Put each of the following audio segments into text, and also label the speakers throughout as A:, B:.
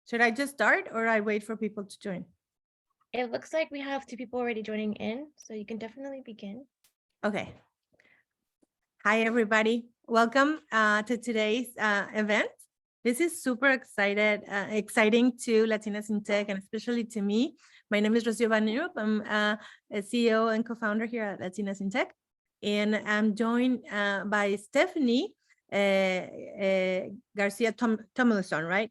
A: Should I just start or I wait for people to join?
B: It looks like we have 2 people already joining in, so you can definitely begin.
A: Okay. Hi, everybody. Welcome to today's event. This is super exciting to Latinas in Tech, and especially to me. My name is Rocio Medina Van Nierop. I'm a CEO and co-founder here at Latinas in Tech. And I'm joined by Stephanie Garcia Tomlinson, right?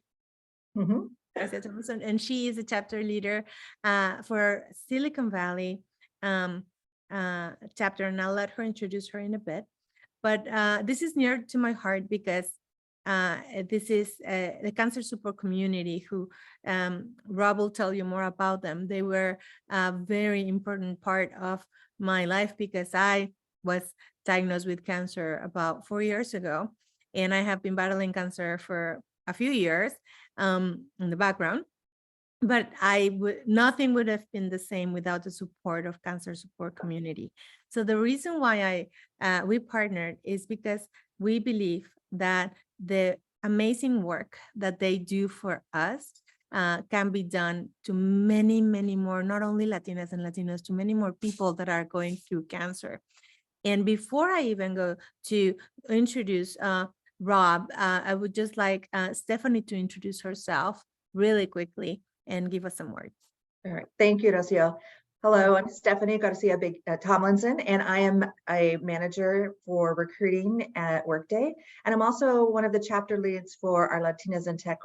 C: Mm-hmm.
A: Garcia Tomlinson, and she is a chapter leader for Silicon Valley chapter, and I'll let her introduce her in a bit. But this is near to my heart because this is the cancer support community who Rob will tell you more about them. They were a very important part of my life because I was diagnosed with cancer about 4 years ago, and I have been battling cancer for a few years in the background. But nothing would have been the same without the support of cancer support community. So the reason why we partnered is because we believe that the amazing work that they do for us can be done to many, many more, not only Latinas and Latinos, to many more people that are going through cancer. And before I even go to introduce Rob, I would just like Stephanie to introduce herself really quickly and give us some words.
C: All right. Thank you, Rocio. Hello, I'm Stephanie Garcia Tomlinson, and I am a manager for recruiting at Workday. And I'm also one of the chapter leads for our Latinas in Tech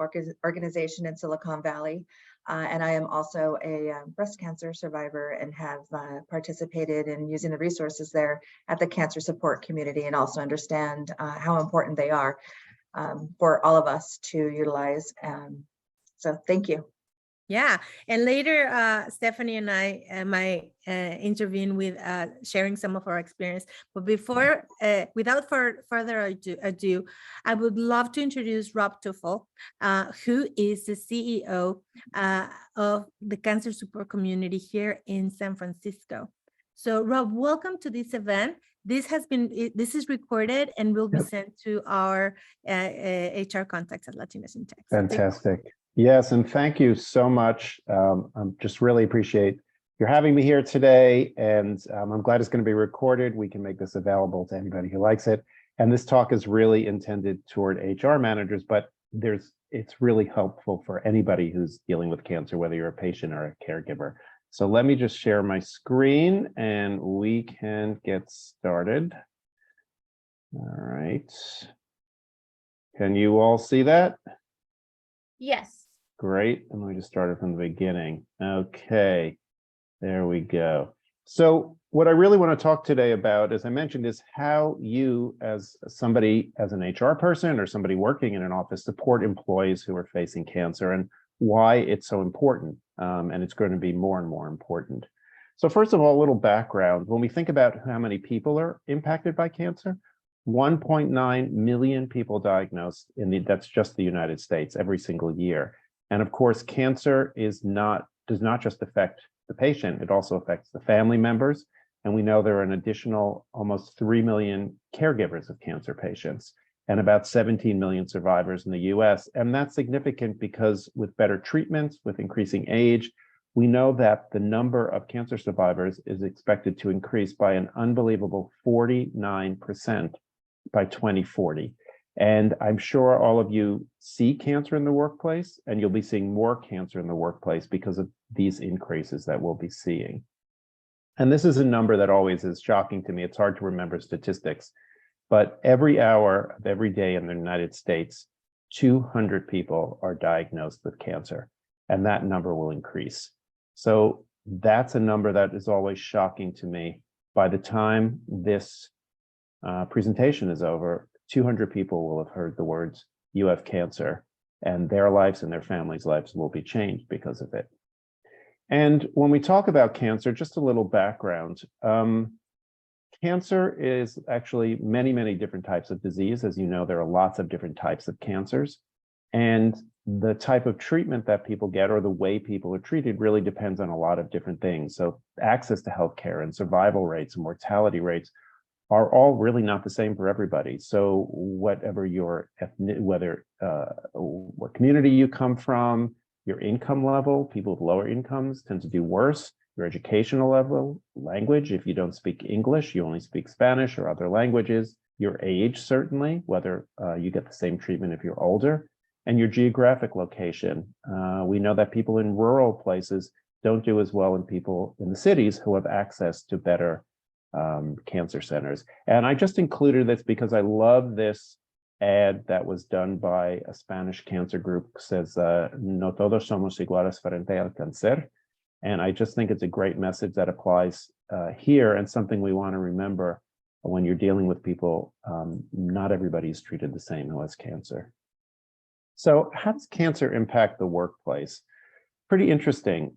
C: organization in Silicon Valley. And I am also a breast cancer survivor and have participated in using the resources there at the cancer support community, and also understand how important they are for all of us to utilize. So thank you.
A: Yeah, and later, Stephanie and I might intervene with sharing some of our experience. But before, without further ado, I would love to introduce Rob Tuffle, who is the CEO of the Cancer Support Community here in San Francisco. So, Rob, welcome to this event. This is recorded and will be sent to our HR contacts at Latinas in Tech.
D: Fantastic. Yes, and thank you so much. I just really appreciate you're having me here today, and I'm glad it's going to be recorded. We can make this available to anybody who likes it. And this talk is really intended toward HR managers, but it's really helpful for anybody who's dealing with cancer, whether you're a patient or a caregiver. So let me just share my screen and we can get started. All right. Can you all see that?
B: Yes.
D: Great. And let me just start it from the beginning. Okay, there we go. So what I really want to talk today about, as I mentioned, is how you, as somebody, as an HR person or somebody working in an office, support employees who are facing cancer and why it's so important. And it's going to be more and more important. So first of all, a little background. When we think about how many people are impacted by cancer, 1.9 million people diagnosed that's just the United States every single year. And of course, cancer does not just affect the patient, it also affects the family members. And we know there are an additional almost 3 million caregivers of cancer patients and about 17 million survivors in the US. And that's significant because with better treatments, with increasing age, we know that the number of cancer survivors is expected to increase by an unbelievable 49% by 2040. And I'm sure all of you see cancer in the workplace, and you'll be seeing more cancer in the workplace because of these increases that we'll be seeing. And this is a number that always is shocking to me. It's hard to remember statistics, but every hour of every day in the United States, 200 people are diagnosed with cancer, and that number will increase. So that's a number that is always shocking to me. By the time this presentation is over, 200 people will have heard the words, "You have cancer," and their lives and their families' lives will be changed because of it. And when we talk about cancer, just a little background. Cancer is actually many, many different types of disease. As you know, there are lots of different types of cancers. And the type of treatment that people get or the way people are treated really depends on a lot of different things. So access to healthcare and survival rates and mortality rates are all really not the same for everybody. So whatever your what community you come from, your income level. People with lower incomes tend to do worse. Your educational level, language, if you don't speak English, you only speak Spanish or other languages. Your age, certainly, whether you get the same treatment if you're older, and your geographic location. We know that people in rural places don't do as well as people in the cities who have access to better cancer centers. And I just included this because I love this ad that was done by a Spanish cancer group. Says, no todos somos iguales frente al cáncer. And I just think it's a great message that applies here, and something we want to remember when you're dealing with people. Not everybody is treated the same who has cancer. So how does cancer impact the workplace? Pretty interesting.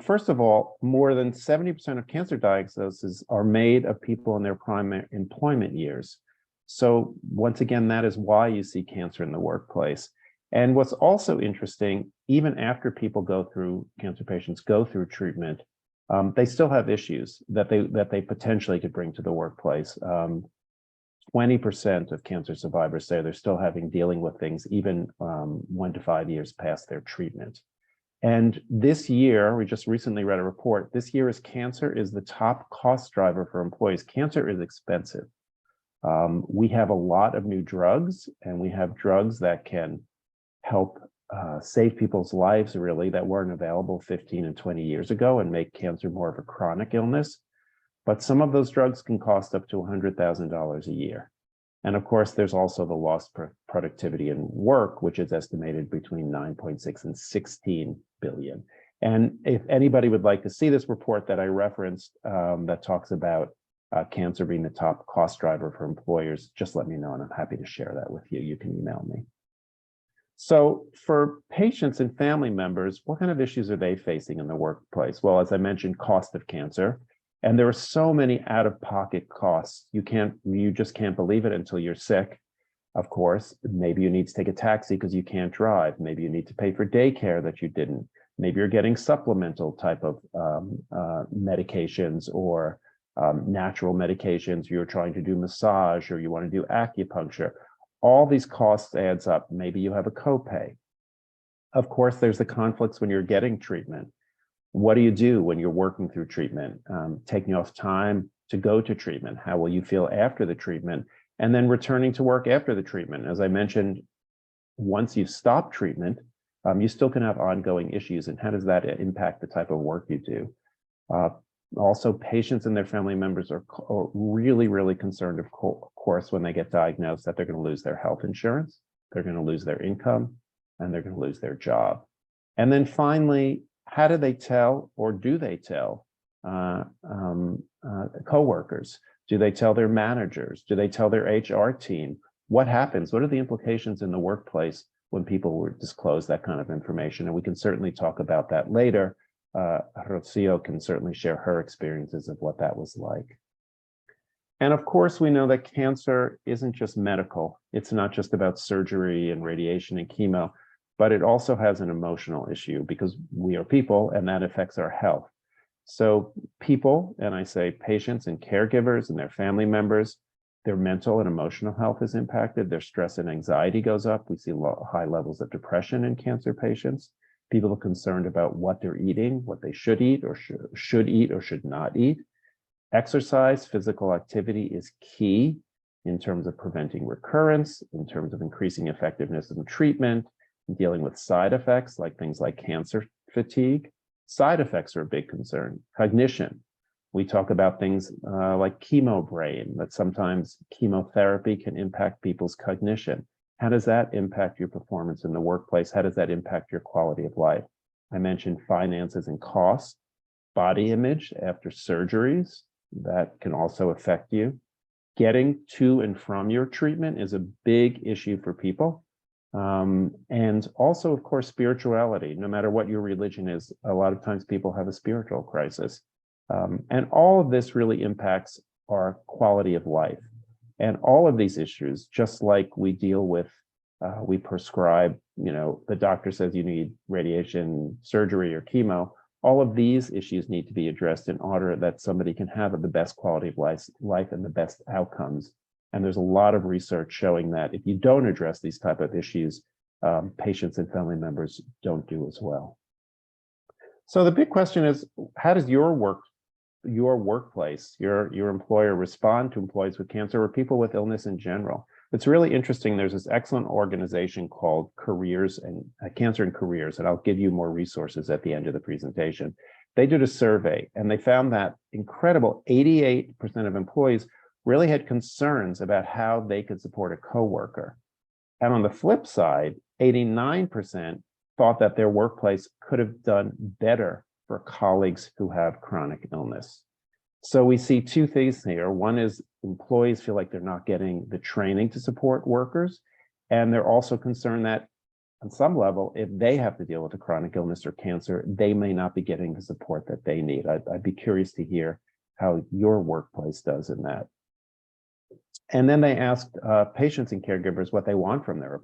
D: First of all, more than 70% of cancer diagnoses are made of people in their prime employment years. So once again, that is why you see cancer in the workplace. And what's also interesting, even after cancer patients go through treatment, they still have issues that they potentially could bring to the workplace. 20% of cancer survivors say they're still dealing with things even 1 to 5 years past their treatment. And this year, we just recently read a report, this year cancer is the top cost driver for employees. Cancer is expensive. We have a lot of new drugs, and we have drugs that can help save people's lives, really, that weren't available 15 and 20 years ago, and make cancer more of a chronic illness. But some of those drugs can cost up to $100,000 a year. And of course, there's also the lost productivity in work, which is estimated between 9.6 and 16 billion. And if anybody would like to see this report that I referenced that talks about cancer being the top cost driver for employers, just let me know, and I'm happy to share that with you. You can email me. So for patients and family members, what kind of issues are they facing in the workplace? Well, as I mentioned, cost of cancer. And there are so many out-of-pocket costs. You just can't believe it until you're sick. Of course, maybe you need to take a taxi because you can't drive. Maybe you need to pay for daycare that you didn't. Maybe you're getting supplemental type of medications or natural medications. You're trying to do massage, or you want to do acupuncture. All these costs adds up. Maybe you have a copay. Of course, there's the conflicts when you're getting treatment. What do you do when you're working through treatment? Taking off time to go to treatment. How will you feel after the treatment? And then returning to work after the treatment. As I mentioned, once you stop treatment, you still can have ongoing issues. And how does that impact the type of work you do? Also, patients and their family members are really, really concerned, of course, when they get diagnosed, that they're going to lose their health insurance, they're going to lose their income, and they're going to lose their job. And then finally, how do they tell, or do they tell coworkers? Do they tell their managers? Do they tell their HR team? What happens? What are the implications in the workplace when people disclose that kind of information? And we can certainly talk about that later. Rocio can certainly share her experiences of what that was like. And of course, we know that cancer isn't just medical. It's not just about surgery and radiation and chemo, but it also has an emotional issue, because we are people and that affects our health. So people, and I say patients and caregivers and their family members, their mental and emotional health is impacted. Their stress and anxiety goes up. We see high levels of depression in cancer patients. People are concerned about what they're eating, what they should eat or should not eat. Exercise, physical activity is key in terms of preventing recurrence, in terms of increasing effectiveness in treatment, dealing with side effects like things like cancer fatigue. Side effects are a big concern. Cognition. We talk about things like chemo brain, that sometimes chemotherapy can impact people's cognition. How does that impact your performance in the workplace? How does that impact your quality of life? I mentioned finances and costs, body image after surgeries, that can also affect you. Getting to and from your treatment is a big issue for people. And also, of course, spirituality. No matter what your religion is, a lot of times people have a spiritual crisis. And all of this really impacts our quality of life. And all of these issues, just like we deal with, we prescribe, the doctor says you need radiation surgery or chemo, all of these issues need to be addressed in order that somebody can have the best quality of life and the best outcomes. And there's a lot of research showing that if you don't address these type of issues, patients and family members don't do as well. So the big question is, how does your workplace, your employer respond to employees with cancer or people with illness in general? It's really interesting. There's this excellent organization called Careers and Cancer and Careers, and I'll give you more resources at the end of the presentation. They did a survey and they found that incredible 88% of employees really had concerns about how they could support a coworker. And on the flip side, 89% thought that their workplace could have done better for colleagues who have chronic illness. So we see two things here. One is employees feel like they're not getting the training to support workers, and they're also concerned that on some level, if they have to deal with a chronic illness or cancer, they may not be getting the support that they need. I'd be curious to hear how your workplace does in that. And then they asked patients and caregivers what they want from their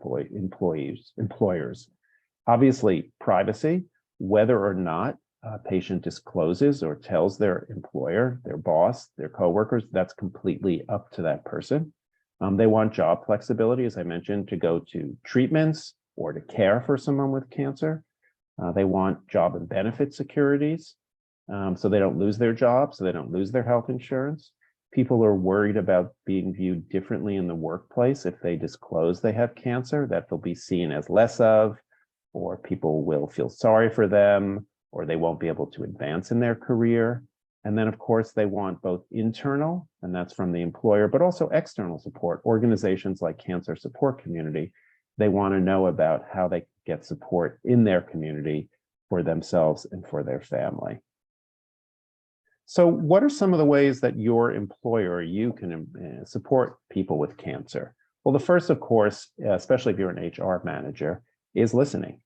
D: employers. Obviously, privacy, whether or not a patient discloses or tells their employer, their boss, their coworkers, that's completely up to that person. They want job flexibility, as I mentioned, to go to treatments or to care for someone with cancer. They want job and benefit securities, so they don't lose their job, so they don't lose their health insurance. People are worried about being viewed differently in the workplace if they disclose they have cancer, that they'll be seen as less of, or people will feel sorry for them, or they won't be able to advance in their career. And then, of course, they want both internal, and that's from the employer, but also external support. Organizations like Cancer Support Community, they want to know about how they get support in their community for themselves and for their family. So what are some of the ways that your employer or you can support people with cancer? Well, the first, of course, especially if you're an HR manager, is listening.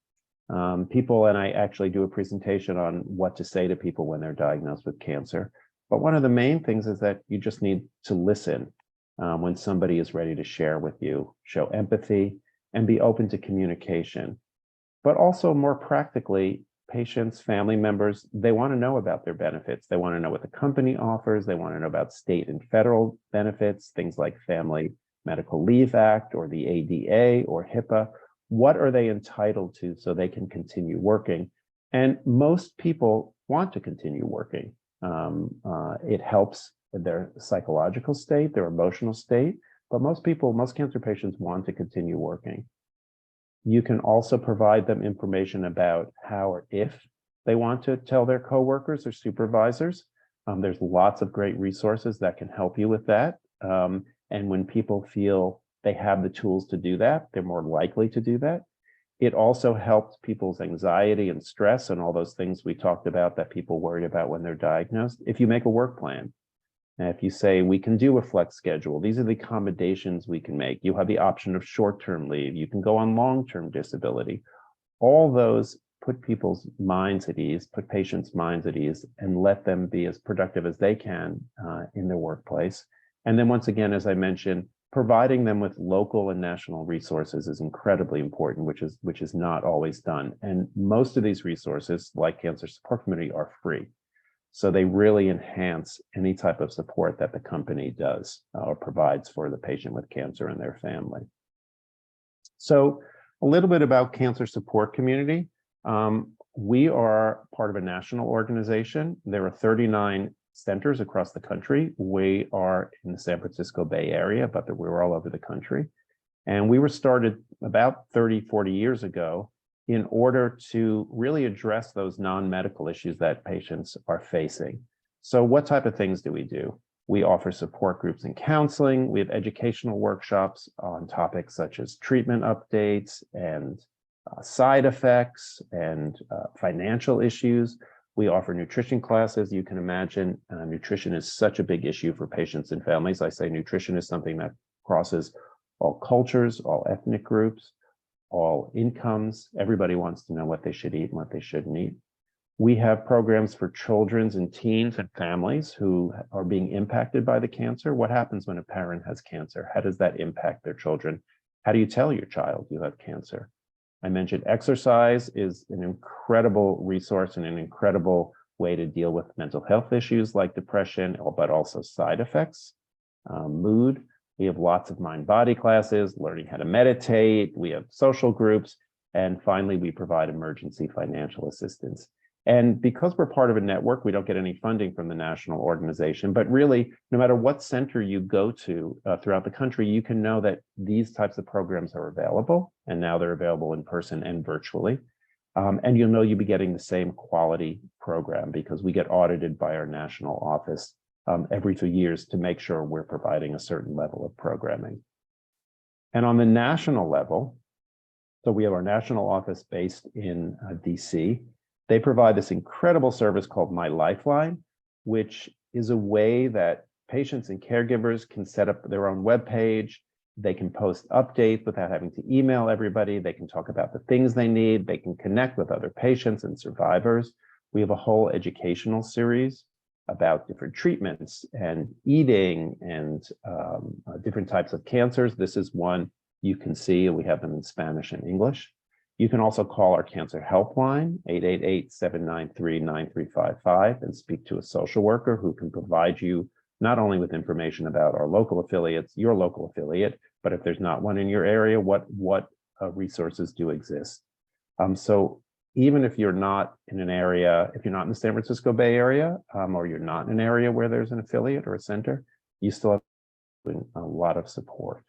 D: People, and I actually do a presentation on what to say to people when they're diagnosed with cancer. But one of the main things is that you just need to listen when somebody is ready to share with you, show empathy, and be open to communication. But also more practically, patients, family members, they want to know about their benefits. They want to know what the company offers. They want to know about state and federal benefits, things like Family Medical Leave Act or the ADA or HIPAA. What are they entitled to so they can continue working? And most people want to continue working. It helps their psychological state, their emotional state, but most cancer patients want to continue working. You can also provide them information about how or if they want to tell their coworkers or supervisors. There's lots of great resources that can help you with that. And when people feel they have the tools to do that, they're more likely to do that. It also helps people's anxiety and stress and all those things we talked about that people worry about when they're diagnosed. If you make a work plan, and if you say, we can do a flex schedule, these are the accommodations we can make. You have the option of short-term leave. You can go on long-term disability. All those put people's minds at ease, put patients' minds at ease, and let them be as productive as they can in their workplace. And then once again, as I mentioned, providing them with local and national resources is incredibly important, which is not always done. And most of these resources, like Cancer Support Community, are free. So they really enhance any type of support that the company does or provides for the patient with cancer and their family. So a little bit about Cancer Support Community. We are part of a national organization. There are 39 centers across the country. We are in the San Francisco Bay Area, but we're all over the country. And we were started about 30, 40 years ago in order to really address those non-medical issues that patients are facing. So what type of things do? We offer support groups and counseling. We have educational workshops on topics such as treatment updates and side effects and financial issues. We offer nutrition classes. You can imagine nutrition is such a big issue for patients and families. I say nutrition is something that crosses all cultures, all ethnic groups, all incomes. Everybody wants to know what they should eat and what they shouldn't eat. We have programs for children and teens and families who are being impacted by the cancer. What happens when a parent has cancer? How does that impact their children? How do you tell your child you have cancer? I mentioned exercise is an incredible resource and an incredible way to deal with mental health issues like depression, but also side effects, mood. We have lots of mind-body classes, learning how to meditate. We have social groups. And finally, we provide emergency financial assistance. And because we're part of a network, we don't get any funding from the national organization. But really, no matter what center you go to throughout the country, you can know that these types of programs are available. And now they're available in person and virtually. And you'll know you'll be getting the same quality program because we get audited by our national office every 2 years to make sure we're providing a certain level of programming. And on the national level, so we have our national office based in DC. They provide this incredible service called My Lifeline, which is a way that patients and caregivers can set up their own webpage. They can post updates without having to email everybody. They can talk about the things they need. They can connect with other patients and survivors. We have a whole educational series about different treatments and eating and different types of cancers. This is one you can see. We have them in Spanish and English. You can also call our cancer helpline, 888-793-9355, and speak to a social worker who can provide you not only with information about our local affiliates, your local affiliate, but if there's not one in your area, what resources do exist. So even if you're not in an area, if you're not in the San Francisco Bay Area, or you're not in an area where there's an affiliate or a center, you still have a lot of support.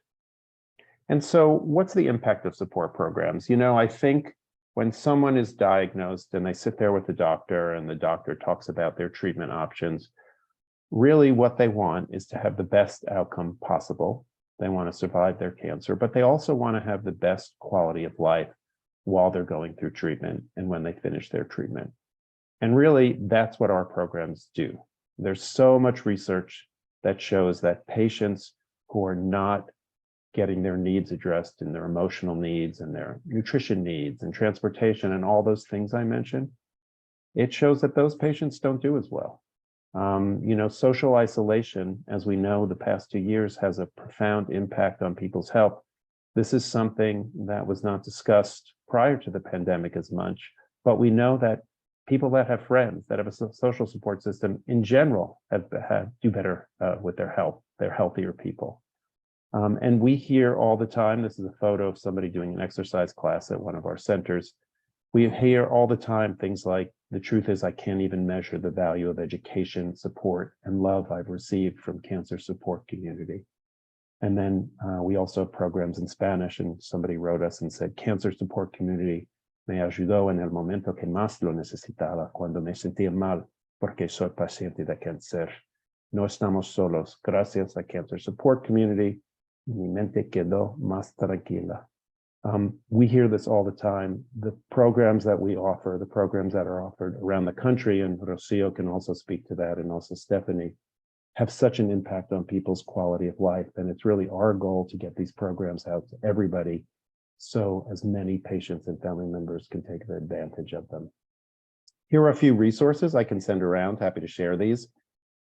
D: And so what's the impact of support programs? You know, I think when someone is diagnosed and they sit there with the doctor and the doctor talks about their treatment options, really what they want is to have the best outcome possible. They want to survive their cancer, but they also want to have the best quality of life while they're going through treatment and when they finish their treatment. And really, that's what our programs do. There's so much research that shows that patients who are not getting their needs addressed and their emotional needs and their nutrition needs and transportation and all those things I mentioned, it shows that those patients don't do as well. You know, social isolation, as we know, the past 2 years has a profound impact on people's health. This is something that was not discussed prior to the pandemic as much, but we know that people that have friends, that have a social support system in general do better with their health. They're healthier people. And we hear all the time, this is a photo of somebody doing an exercise class at one of our centers. We hear all the time things like, the truth is I can't even measure the value of education, support, and love I've received from cancer support community. And then we also have programs in Spanish, and somebody wrote us and said, cancer support community me ayudó en el momento que más lo necesitaba, cuando me sentía mal, porque soy paciente de cáncer. No estamos solos. Gracias a cancer support community, mi mente quedó más tranquila. We hear this all the time. The programs that we offer, the programs that are offered around the country, and Rocio can also speak to that, and also Stephanie, have such an impact on people's quality of life. And it's really our goal to get these programs out to everybody so as many patients and family members can take advantage of them. Here are a few resources I can send around. Happy to share these.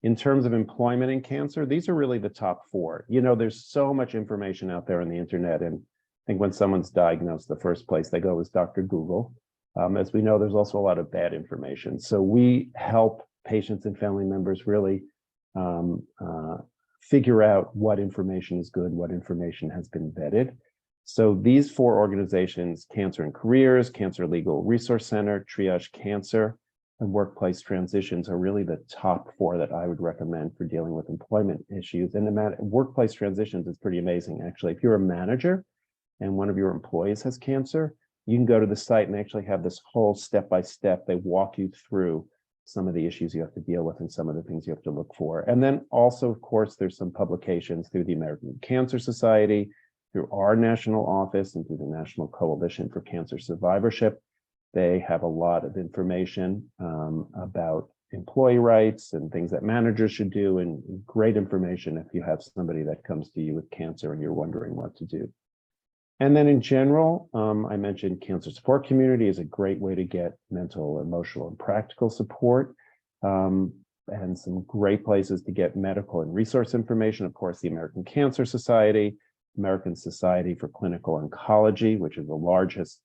D: In terms of employment in cancer, these are really the top 4. You know, there's so much information out there on the internet, and I think when someone's diagnosed, the first place they go is Dr. Google. As we know, there's also a lot of bad information. So we help patients and family members really figure out what information is good, what information has been vetted. So these 4 organizations, Cancer and Careers, Cancer Legal Resource Center, Triage Cancer, and Workplace Transitions are really the top 4 that I would recommend for dealing with employment issues. And the workplace transitions is pretty amazing, actually. If you're a manager and one of your employees has cancer, you can go to the site and actually have this whole step-by-step. They walk you through some of the issues you have to deal with and some of the things you have to look for. And then also, of course, there's some publications through the American Cancer Society, through our national office, and through the National Coalition for Cancer Survivorship. They have a lot of information about employee rights and things that managers should do, and great information if you have somebody that comes to you with cancer and you're wondering what to do. And then in general, I mentioned Cancer Support Community is a great way to get mental, emotional, and practical support, and some great places to get medical and resource information. Of course, the American Cancer Society, American Society for Clinical Oncology, which is the largest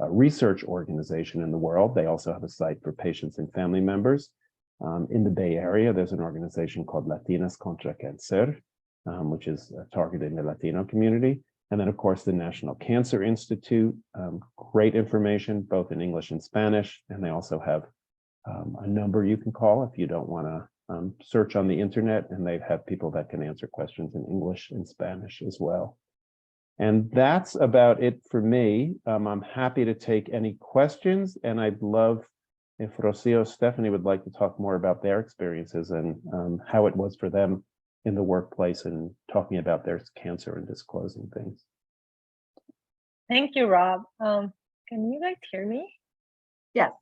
D: research organization in the world. They also have a site for patients and family members. In the Bay Area, there's an organization called Latinas contra Cáncer. which is targeted in the Latino community. And then, of course, the National Cancer Institute, great information, both in English and Spanish. And they also have a number you can call if you don't want to search on the internet, and they have people that can answer questions in English and Spanish as well. And that's about it for me. I'm happy to take any questions, and I'd love if Rocio, Stephanie would like to talk more about their experiences and how it was for them in the workplace and talking about their cancer and disclosing things.
E: Thank you, Rob. Can you guys hear me?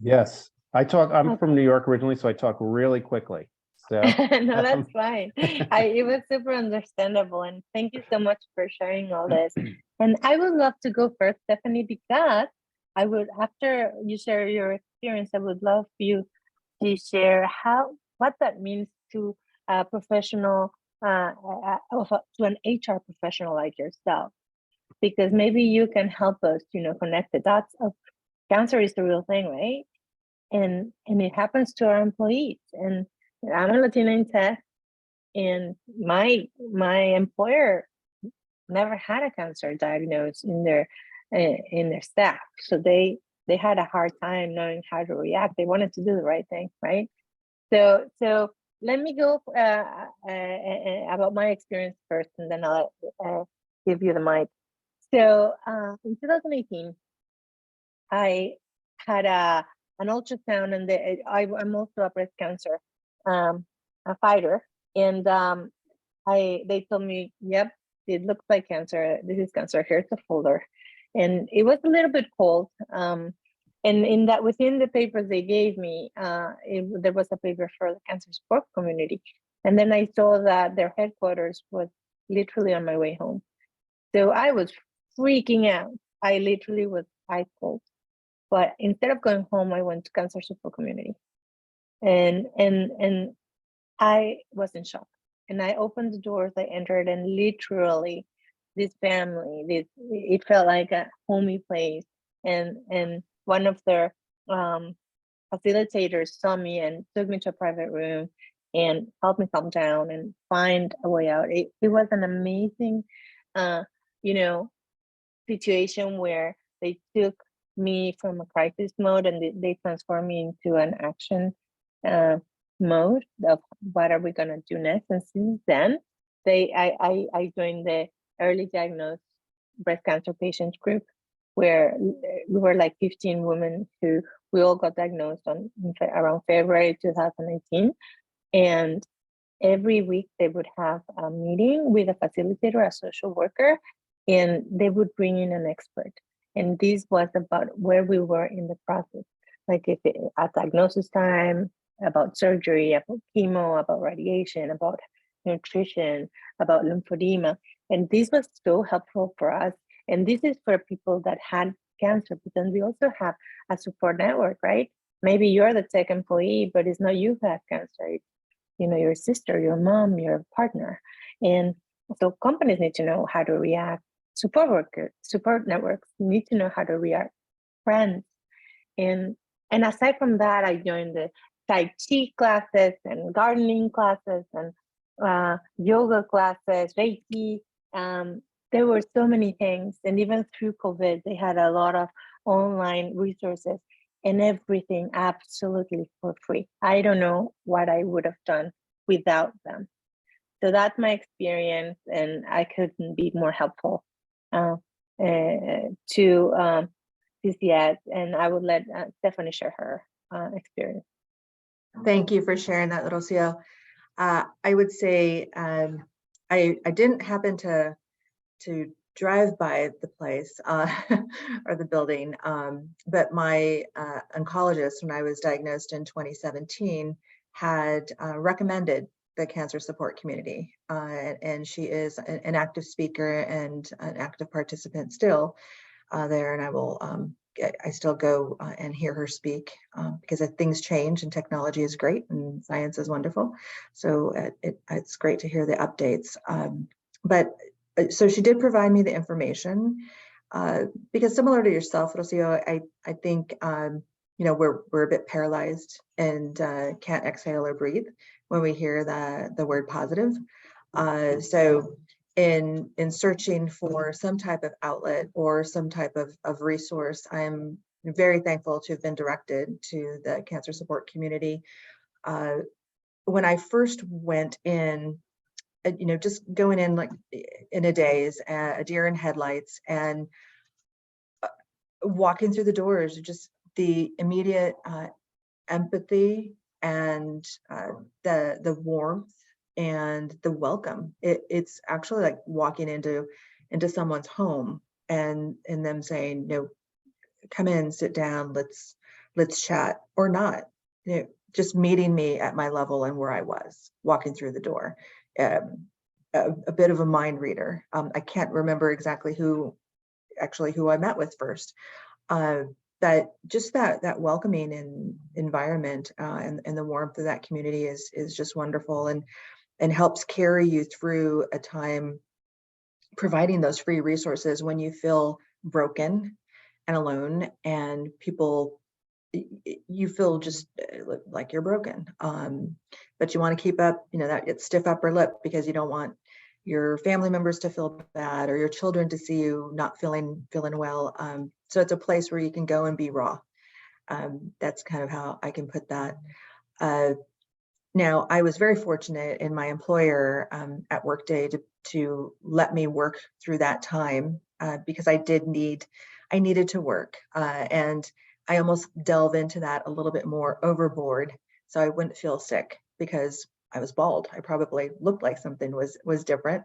D: Yes, I'm from New York originally, so I talk really quickly. So
E: No, that's fine. It was super understandable, and thank you so much for sharing all this. And I would love to go first, Stephanie, because I would, after you share your experience, I would love you to share what that means to a professional, to an HR professional like yourself, because maybe you can help us, connect the dots of cancer is the real thing, right? And it happens to our employees. And I'm a Latina in tech, and my employer never had a cancer diagnosed in their staff, so they had a hard time knowing how to react. They wanted to do the right thing, right? So let me go about my experience first, and then I'll give you the mic. So in 2018, I had an ultrasound, and I'm also a breast cancer a fighter, and they told me, yep, it looks like cancer. This is cancer. Here's the folder. And it was a little bit cold. And in that, within the papers they gave me, there was a paper for the cancer support community. And then I saw that their headquarters was literally on my way home. So I was freaking out. I literally was ice cold. But instead of going home, I went to cancer support community. And I was in shock. And I opened the doors, I entered, and literally this family, it felt like a homey place. And one of their facilitators saw me and took me to a private room and helped me calm down and find a way out. It was an amazing, situation where they took me from a crisis mode and they transformed me into an action mode of what are we going to do next. And since then, I joined the early diagnosed breast cancer patients group, where we were like 15 women who we all got diagnosed around February 2018. And every week they would have a meeting with a facilitator, a social worker, and they would bring in an expert. And this was about where we were in the process, like if at diagnosis time, about surgery, about chemo, about radiation, about nutrition, about lymphedema. And this was so helpful for us. And this is for people that had cancer, but then we also have a support network, right? Maybe you're the tech employee, but it's not you who have cancer. It's, your sister, your mom, your partner. And so companies need to know how to react. Support networks need to know how to react. Friends. And aside from that, I joined the Tai Chi classes and gardening classes and yoga classes, Reiki. There were so many things. And even through COVID, they had a lot of online resources and everything absolutely for free. I don't know what I would have done without them. So that's my experience, and I couldn't be more helpful to CCS, and I would let Stephanie share her experience.
C: Thank you for sharing that, Rocio. I would say I didn't happen to drive by the place or the building, but my oncologist, when I was diagnosed in 2017, had recommended the cancer support community, and she is an active speaker and an active participant still there, and I will I still go and hear her speak because things change and technology is great and science is wonderful. So it's great to hear the updates. So she did provide me the information because similar to yourself, Rocio, I think, we're a bit paralyzed and can't exhale or breathe when we hear the word positive. So in searching for some type of outlet or some type of resource, I'm very thankful to have been directed to the cancer support community. When I first went in, just going in like in a daze, a deer in headlights, and walking through the doors, just the immediate empathy and the warmth and the welcome. It's actually like walking into someone's home and them saying, no, come in, sit down, let's chat, or not. Just meeting me at my level and where I was walking through the door. A bit of a mind reader. I can't remember exactly who I met with first. That just that welcoming environment and the warmth of that community is just wonderful, and helps carry you through a time, providing those free resources when you feel broken and alone, and you feel just like you're broken, but you want to keep up, that stiff upper lip, because you don't want your family members to feel bad or your children to see you not feeling well. So it's a place where you can go and be raw. That's kind of how I can put that. Now, I was very fortunate in my employer at Workday to let me work through that time because I needed to work, and I almost delve into that a little bit more overboard, so I wouldn't feel sick because I was bald. I probably looked like something was different.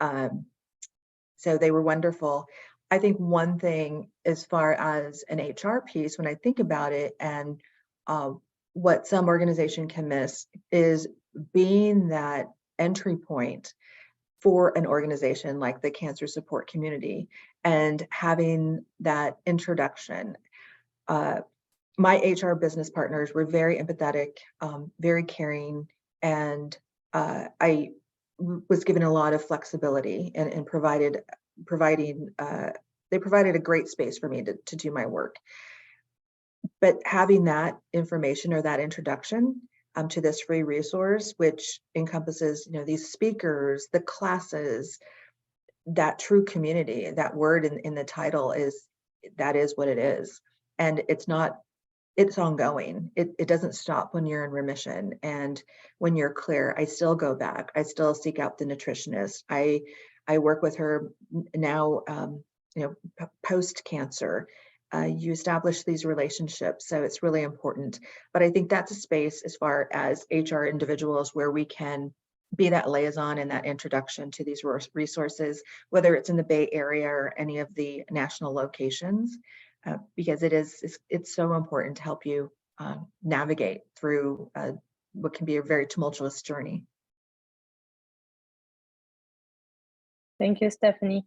C: So they were wonderful. I think one thing as far as an HR piece, when I think about it, and what some organization can miss, is being that entry point for an organization like the cancer support community, and having that introduction. My HR business partners were very empathetic, very caring, and I was given a lot of flexibility and they provided a great space for me to do my work. But having that information or that introduction to this free resource, which encompasses, these speakers, the classes, that true community, that word in the title is what it is. And it's ongoing. It doesn't stop when you're in remission. And when you're clear, I still go back. I still seek out the nutritionist. I work with her now, post-cancer. You establish these relationships, so it's really important. But I think that's a space as far as HR individuals where we can be that liaison and that introduction to these resources, whether it's in the Bay Area or any of the national locations, because it's so important to help you navigate through what can be a very tumultuous journey.
E: Thank you, Stephanie.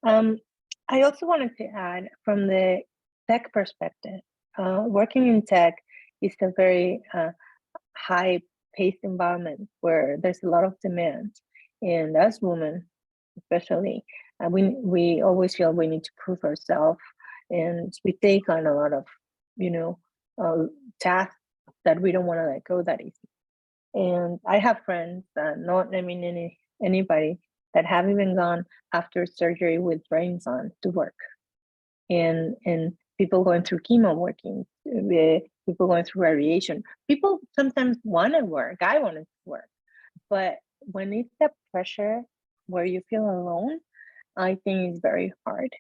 E: I also wanted to add, from the tech perspective, working in tech is a very high-paced environment where there's a lot of demand, and as women, especially, we always feel we need to prove ourselves, and we take on a lot of, tasks that we don't want to let go that easy. And I have friends, not naming anybody, that have even gone after surgery with brains on to work, and people going through chemo working, people going through radiation. People sometimes want to work. I wanted to work, but when it's that pressure where you feel alone, I think it's very hard.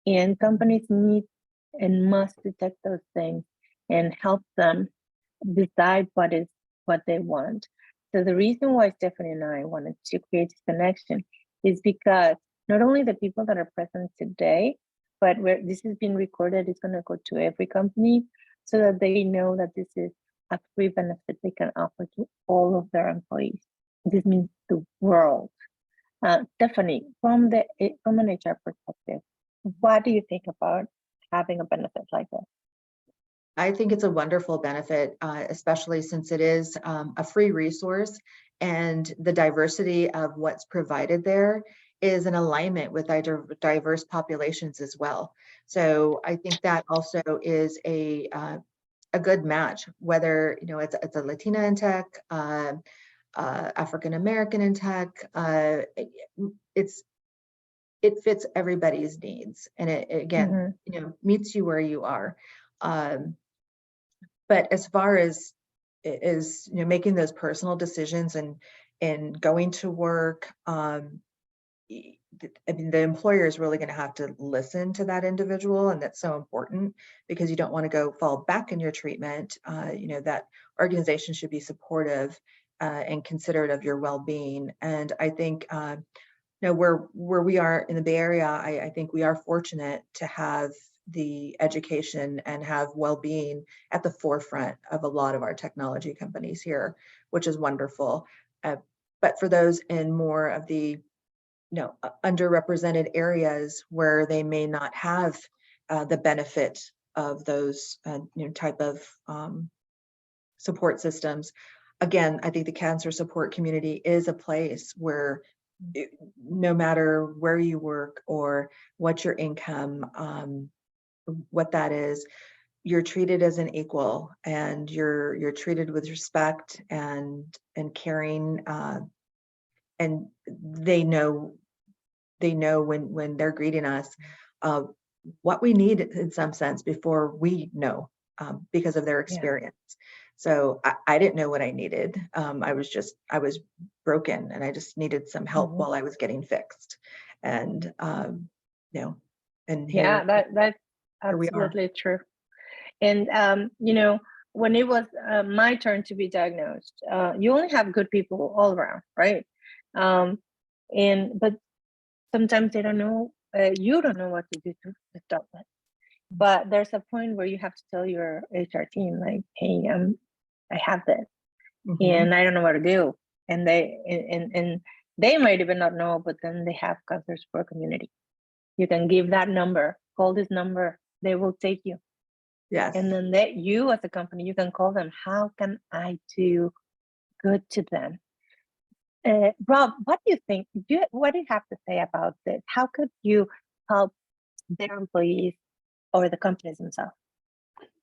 E: And companies need and must detect those things and help them decide what they want. So the reason why Stephanie and I wanted to create this connection is because not only the people that are present today, but where this is being recorded, it's going to go to every company so that they know that this is a free benefit they can offer to all of their employees. This means the world. Stephanie, from an HR perspective, what do you think about having a benefit like that?
C: I think it's a wonderful benefit, especially since it is a free resource, and the diversity of what's provided there is in alignment with diverse populations as well. So I think that also is a good match, whether it's a Latina in tech, African American in tech. It fits everybody's needs, and it again, meets you where you are. But as far as making those personal decisions and going to work, I mean, the employer is really going to have to listen to that individual, and that's so important because you don't want to go fall back in your treatment. That organization should be supportive and considerate of your well-being. And I think where we are in the Bay Area, I think we are fortunate to have the education and have well-being at the forefront of a lot of our technology companies here, which is wonderful. But for those in more of the underrepresented areas where they may not have the benefit of those type of support systems, again, I think the cancer support community is a place where no matter where you work or what your income, what that is, you're treated as an equal, and you're treated with respect and caring, and they know when they're greeting us what we need in some sense before we know, because of their experience. So I didn't know what I needed. I was broken, and I just needed some help while I was getting fixed. And and here,
E: that's absolutely true. And when it was my turn to be diagnosed, you only have good people all around, right? But sometimes they don't know, you don't know what to do to stop it. But there's a point where you have to tell your HR team, like, hey, I have this, and I don't know what to do. And they might even not know, but then they have cancer support community. You can give that number, call this number, they will take you.
C: Yes.
E: And then you as a company, you can call them. How can I do good to them? Rob, what do you think? What do you have to say about this? How could you help their employees or the companies themselves?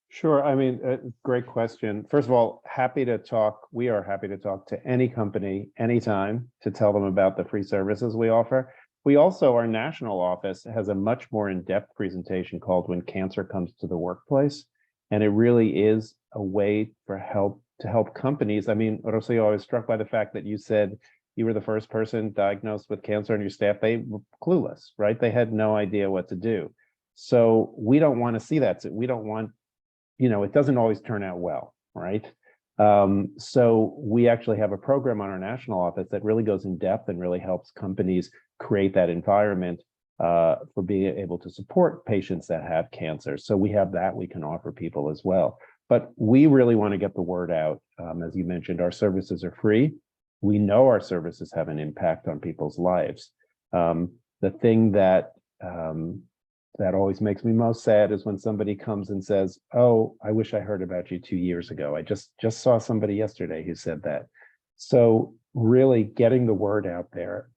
D: Sure. I mean, great question. First of all, happy to talk. We are happy to talk to any company, anytime, to tell them about the free services we offer. We also, our national office has a much more in-depth presentation called When Cancer Comes to the Workplace. And it really is a way to help companies. I mean, Rocio, I was struck by the fact that you said you were the first person diagnosed with cancer on your staff. They were clueless, right? They had no idea what to do. So we don't want to see that. So we don't want, it doesn't always turn out well, right? So we actually have a program on our national office that really goes in depth and really helps companies create that environment for being able to support patients that have cancer. So we have that we can offer people as well. But we really want to get the word out. As you mentioned, our services are free. We know our services have an impact on people's lives. The thing that always makes me most sad is when somebody comes and says, oh, I wish I heard about you 2 years ago. I just saw somebody yesterday who said that. So really getting the word out there,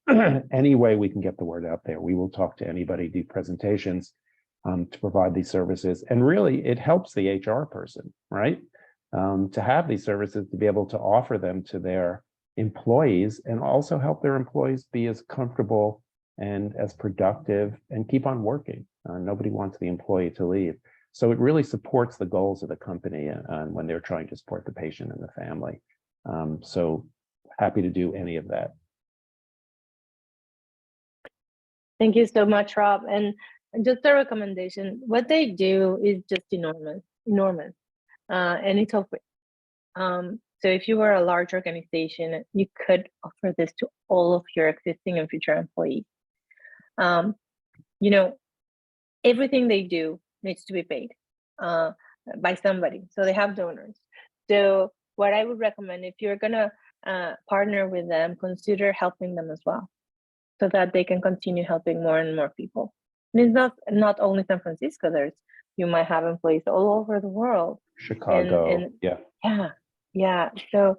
D: any way we can get the word out there. We will talk to anybody, do presentations to provide these services. And really, it helps the HR person, right? To have these services, to be able to offer them to their employees and also help their employees be as comfortable and as productive and keep on working. Nobody wants the employee to leave. So it really supports the goals of the company when they're trying to support the patient and the family. So happy to do any of that.
E: Thank you so much, Rob. And just a recommendation, what they do is just enormous. And it's all free. So if you were a large organization, you could offer this to all of your existing and future employees. Everything they do needs to be paid by somebody. So they have donors. So what I would recommend, if you're gonna partner with them, consider helping them as well, so that they can continue helping more and more people. And it's not only San Francisco. You might have employees all over the world.
D: Chicago,
E: yeah. So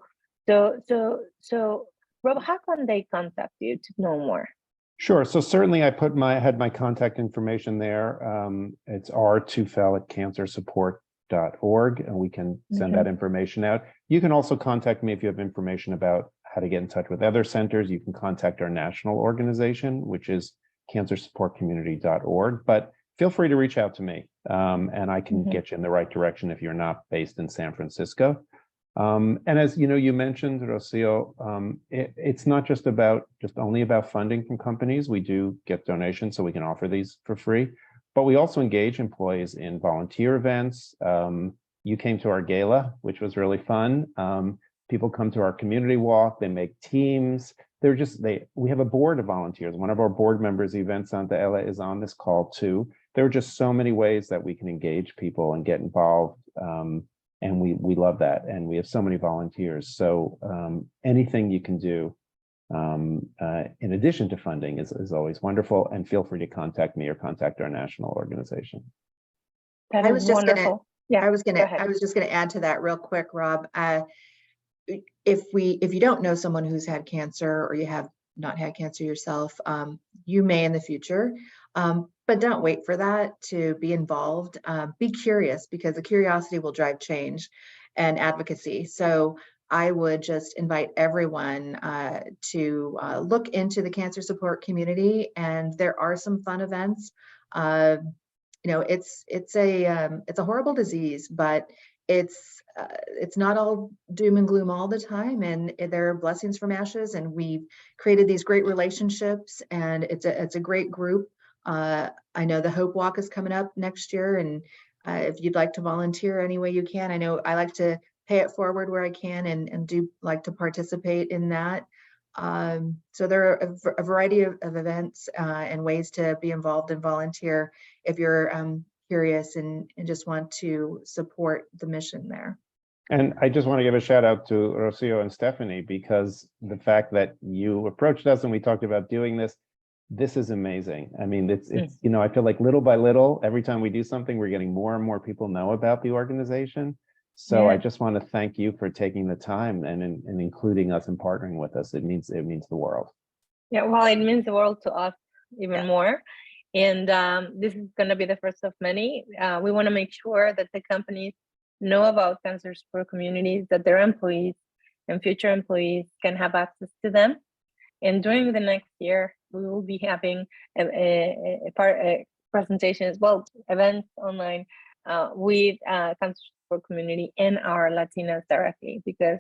E: Rob, how can they contact you to know more?
D: Sure. So certainly I had my contact information there. It's r2fel@cancersupport.org, and we can send that information out. You can also contact me if you have information about how to get in touch with other centers, you can contact our national organization, which is cancersupportcommunity.org. But feel free to reach out to me, and I can get you in the right direction if you're not based in San Francisco. And as you know, you mentioned, Rocio, it's not just only about funding from companies. We do get donations, so we can offer these for free, but we also engage employees in volunteer events. You came to our gala, which was really fun. People come to our community walk, they make teams. We have a board of volunteers. One of our board members, Yvette Santa Ella, is on this call too. There are just so many ways that we can engage people and get involved. And we love that. And we have so many volunteers. So anything you can do in addition to funding is always wonderful. And feel free to contact me or contact our national organization.
E: That
C: I
E: is
C: was just
E: wonderful.
C: I was just gonna add to that real quick, Rob. If you don't know someone who's had cancer, or you have not had cancer yourself, you may in the future, but don't wait for that to be involved. Be curious, because the curiosity will drive change and advocacy. So I would just invite everyone to look into the cancer support community, and there are some fun events. You know, it's a horrible disease, but it's not all doom and gloom all the time, and there are blessings from ashes, and we've created these great relationships, and it's a great group. I know the Hope Walk is coming up next year, and if you'd like to volunteer any way you can, I know I like to pay it forward where I can, and do like to participate in that. So there are a variety of events and ways to be involved and volunteer if you're curious and just want to support the mission there.
D: And I just want to give a shout out to Rocio and Stephanie, because the fact that you approached us and we talked about doing this is amazing. I mean, it's you know, I feel like little by little, every time we do something, we're getting more and more people know about the organization. So I just want to thank you for taking the time and including us and partnering with us. It means the world.
E: Yeah, well, it means the world to us even more. And this is going to be the first of many. We want to make sure that the companies know about cancer support communities, that their employees and future employees can have access to them. And during the next year, we will be having a presentation as well, events online with cancer support community and our Latinas directly, because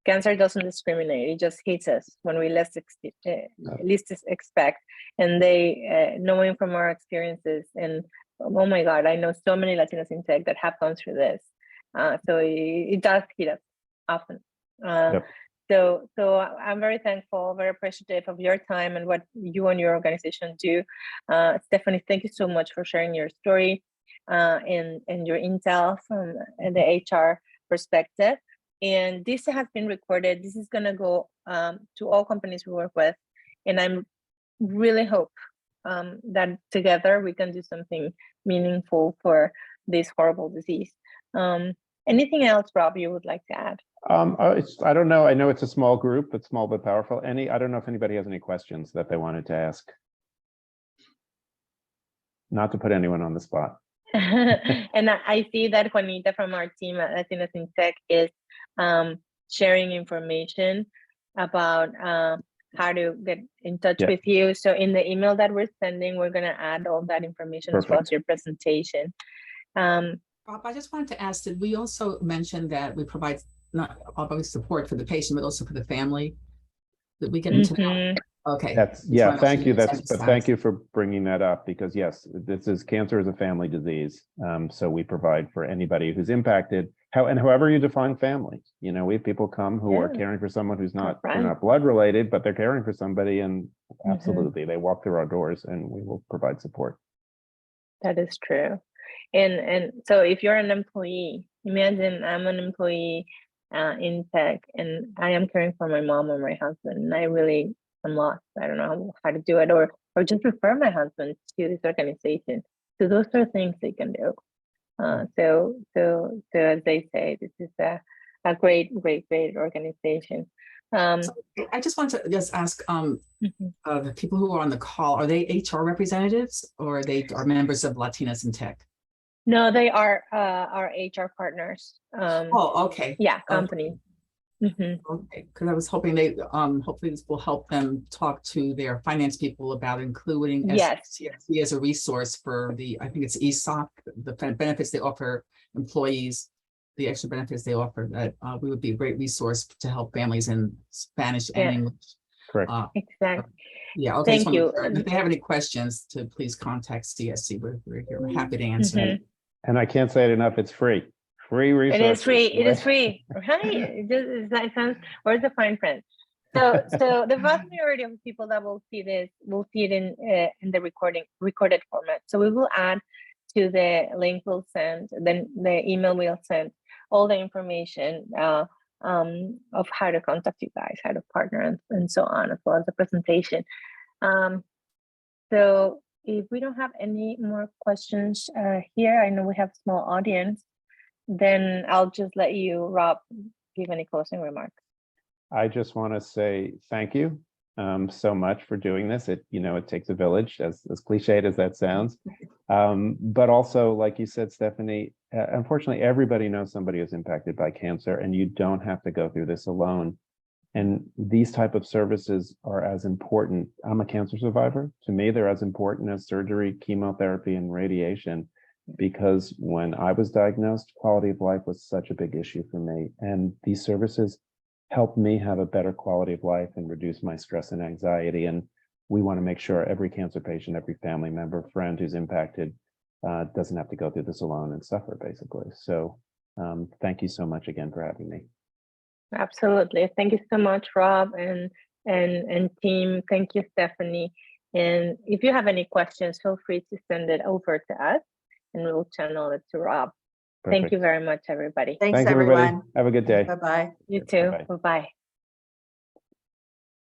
E: cancer doesn't discriminate. It just hits us when we least expect. And they, knowing from our experiences, and oh my God, I know so many Latinas in tech that have gone through this. So it does hit us often. So I'm very thankful, very appreciative of your time and what you and your organization do. Stephanie, thank you so much for sharing your story and your intel from the HR perspective. And this has been recorded. This is going to go to all companies we work with. And I'm really hope that together we can do something meaningful for this horrible disease. Anything else, Rob, you would like to add?
D: I don't know. I know it's a small group, but small but powerful. I don't know if anybody has any questions that they wanted to ask. Not to put anyone on the spot.
E: And I see that Juanita from our team at Latinas in Tech is sharing information about how to get in touch with you. So in the email that we're sending, we're going to add all that information as well as your presentation.
F: Rob, I just wanted to ask, did we also mention that we provide not always support for the patient, but also for the family? That we get into that? Okay.
D: Thank you. But thank you for bringing that up, because yes, cancer is a family disease. So we provide for anybody who's impacted, however you define family. You know, we have people come who are caring for someone who's not, they're not blood related, but they're caring for somebody, and absolutely, they walk through our doors and we will provide support.
E: That is true. And so if you're an employee, imagine I'm an employee in tech, and I am caring for my mom or my husband, and I really am lost. I don't know how to do it, or just refer my husband to this organization. So those are things they can do. So as they say, this is a great organization.
F: So I just want to just ask the people who are on the call, are they HR representatives, or they are members of Latinas in Tech?
E: No, they are our HR partners.
F: Oh, okay.
E: Yeah, company. Mhm.
F: Okay, because I was hoping hopefully this will help them talk to their finance people about including
E: Yes.
F: CSC as a resource for I think it's ESOP, the benefits they offer employees, the extra benefits they offer, that we would be a great resource to help families in Spanish and
E: Yeah.
F: English.
D: Correct.
E: Exactly.
F: Yeah, okay.
E: Thank
F: just wanna
E: you.
F: make sure. And if they have any questions, to please contact CSC. We're here. We're happy to answer.
E: Mhm.
D: And I can't say it enough, it's free. Free
E: It
D: resources.
E: is free. It is
D: right?
E: free. Right. It sounds, where's the fine print? So the vast majority of people that will see this will see it in the recorded format. So we will add to the link we'll send, then the email we'll send all the information of how to contact you guys, how to partner, and so on, as well as the presentation. So if we don't have any more questions here, I know we have a small audience, then I'll just let you, Rob, give any closing remarks.
D: I just want to say thank you so much for doing this. It takes a village, as cliched as that sounds. But also, like you said, Stephanie, unfortunately, everybody knows somebody who's impacted by cancer, and you don't have to go through this alone. And these type of services are as important. I'm a cancer survivor. To me, they're as important as surgery, chemotherapy, and radiation, because when I was diagnosed, quality of life was such a big issue for me. And these services helped me have a better quality of life and reduce my stress and anxiety. And we want to make sure every cancer patient, every family member, friend who's impacted doesn't have to go through this alone and suffer, basically. So thank you so much again for having me.
E: Absolutely. Thank you so much, Rob and team. Thank you, Stephanie. And if you have any questions, feel free to send it over to us and we'll channel it to Rob.
D: Perfect.
E: Thank you very much, everybody.
C: Thanks,
D: Thanks, everybody.
C: everyone.
D: Have a good day.
C: Bye-bye.
E: You too.
D: Bye-bye.
E: Bye-bye.